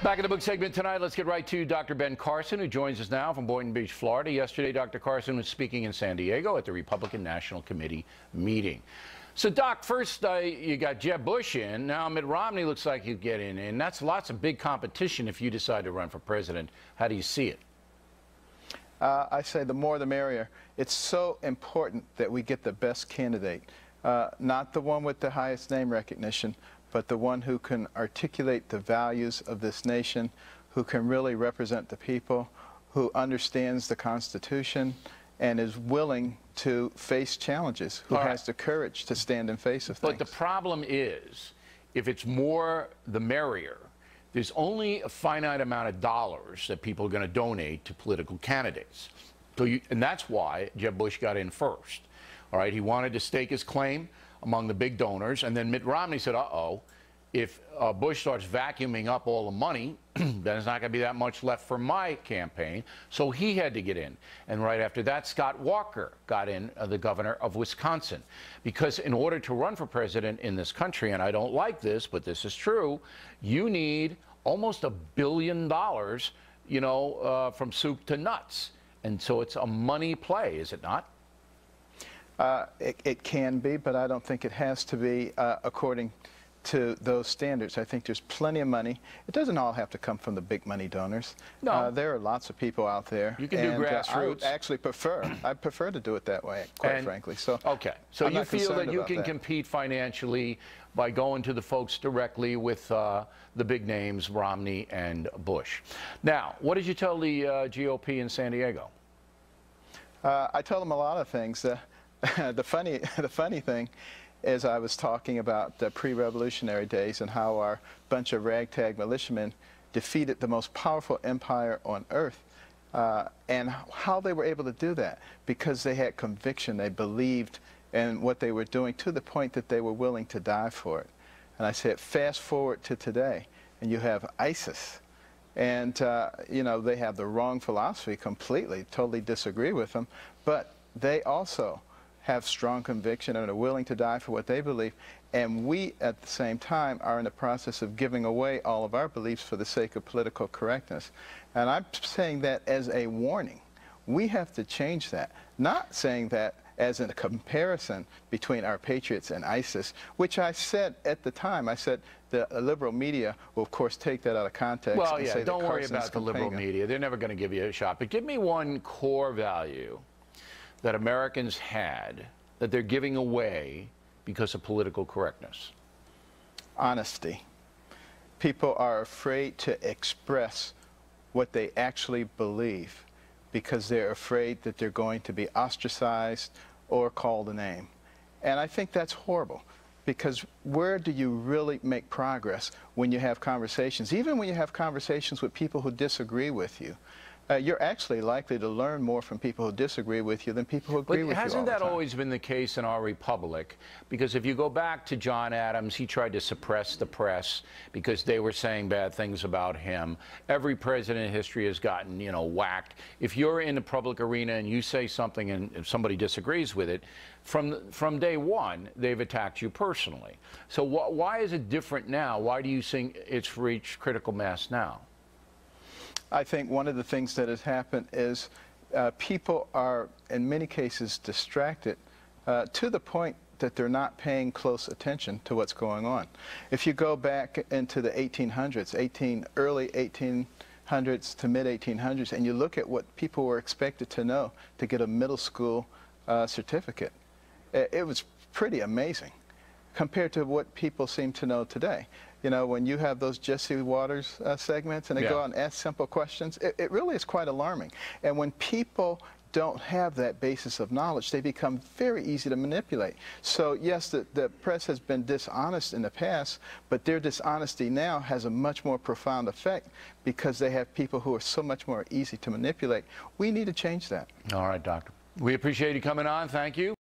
Back in the book segment tonight, let's get right to Dr. Ben Carson, who joins us now from Boynton Beach, Florida. Yesterday, Dr. Carson was speaking in San Diego at the Republican National Committee meeting. So, Doc, first you got Jeb Bush in. Now Mitt Romney looks like he'd get in, and that's lots of big competition if you decide to run for president. How do you see it? I say the more the merrier. It's so important that we get the best candidate, not the one with the highest name recognition, but the one who can articulate the values of this nation, who can really represent the people, who understands the Constitution, and is willing to face challenges, who has the courage to stand in face of things. But the problem is, if it's more the merrier, there's only a finite amount of dollars that people are going to donate to political candidates. So and that's why Jeb Bush got in first. All right, he wanted to stake his claim among the big donors, and then Mitt Romney said, uh-oh, if Bush starts vacuuming up all the money, then there's not going to be that much left for my campaign. So he had to get in. And right after that, Scott Walker got in, the governor of Wisconsin. Because in order to run for president in this country, and I don't like this, but this is true, you need almost $1 billion, you know, from soup to nuts. And so it's a money play, is it not? It can be, but I don't think it has to be according to those standards. I think there's plenty of money. It doesn't all have to come from the big money donors. No. There are lots of people out there. You can do grassroots. I actually prefer to do it that way, quite frankly. So okay. So you feel that you can compete financially by going to the folks directly with the big names, Romney and Bush. Now, what did you tell the GOP in San Diego? I told them a lot of things. The funny thing is I was talking about the pre-revolutionary days and how our bunch of ragtag militiamen defeated the most powerful empire on earth, and how they were able to do that because they had conviction. They believed in what they were doing to the point that they were willing to die for it. And I said, fast forward to today, and you have ISIS. And, you know, they have the wrong philosophy completely, totally disagree with them, but they also have strong conviction and are willing to die for what they believe. And we, at the same time, are in the process of giving away all of our beliefs for the sake of political correctness. And I'm saying that as a warning. We have to change that, not saying that as a comparison between our patriots and ISIS, which I said at the time. I said the liberal media will, of course, take that out of context. Well, and yeah, say don't worry about the liberal media. They're never going to give you a shot. But give me one core value that Americans had that they're giving away because of political correctness. Honesty. People are afraid to express what they actually believe because they're afraid that they're going to be ostracized or called a name. And I think that's horrible, because where do you really make progress when you have conversations? Even when you have conversations with people who disagree with you, you're actually likely to learn more from people who disagree with you than people who agree with you all the time. But hasn't that always been the case in our republic? Because if you go back to John Adams, he tried to suppress the press because they were saying bad things about him. Every president in history has gotten, you know, whacked. If you're in the public arena and you say something and if somebody disagrees with it, from day one, they've attacked you personally. So why is it different now? Why do you think it's reached critical mass now? I think one of the things that has happened is people are, in many cases, distracted to the point that they're not paying close attention to what's going on. If you go back into the 1800s, early 1800s to mid-1800s, and you look at what people were expected to know to get a middle school certificate, it was pretty amazing compared to what people seem to know today. You know, when you have those Jesse Waters segments and they go out and ask simple questions, it really is quite alarming. And when people don't have that basis of knowledge, they become very easy to manipulate. So yes, the press has been dishonest in the past, but their dishonesty now has a much more profound effect because they have people who are so much more easy to manipulate. We need to change that. All right, Doctor. We appreciate you coming on. Thank you.